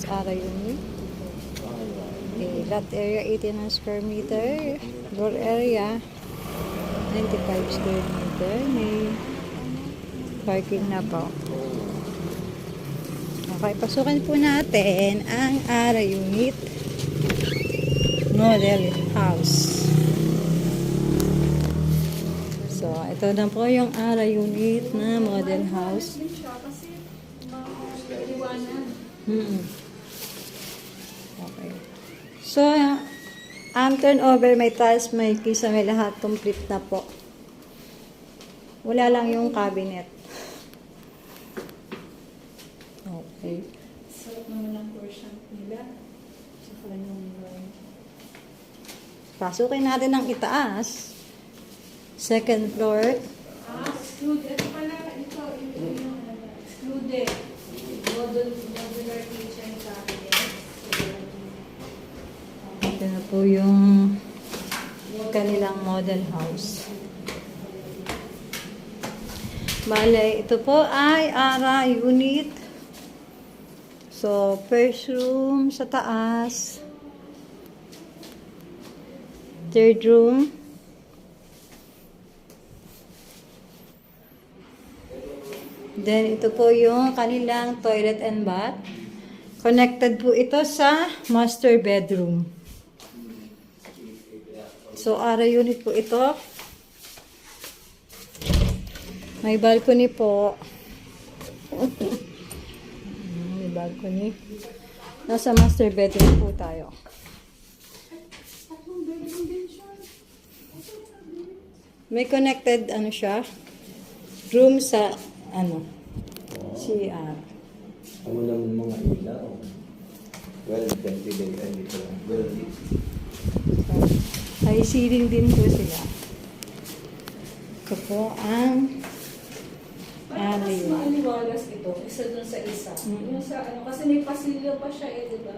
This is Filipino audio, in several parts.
house area unit. Okay, lot area 89 square meter. Door area 95 square meter. May parking na po. Okay, pasukin po natin ang area unit model house. So, ito na po yung area unit na model house. Okay. So, ang turnover, may tiles, may kisa, may lahat. Complete na po. Wala lang yung cabinet. Okay. Sarap naman ang portion nila. Saka yung Pasukin natin ang itaas. Second floor. excluded. Ito pala, ito yung excluded. Modular kitchen cabinet. Ito na po yung kanilang model house. Bale, ito po ay area unit. So, first room sa taas. Third room. Then, ito po yung kanilang toilet and bath. Connected po ito sa master bedroom. So, area unit po ito. May balcony po. May balcony. Nasa master bedroom po tayo. May connected, ano siya, room sa, CR. Ano lang mga ilaw. Well, ventilated dito lang. Well, So, high ceiling din po sila. Ito po ang Parang mas area. maaliwalas ito, isa dun sa isa. Yung sa kasi may pasilyo pa siya di ba?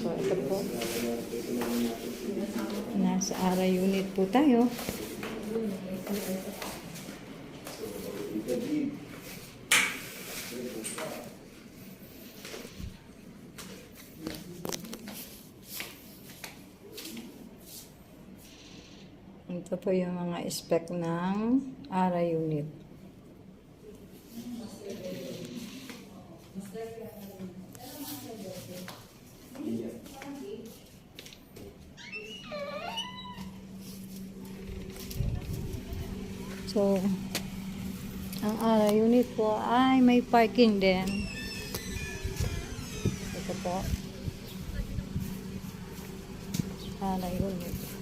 So, ito po. Nasa area unit po tayo. Ito po yung mga spec ng area unit. So, ang area unit po ay may parking din. Ito po. Area unit.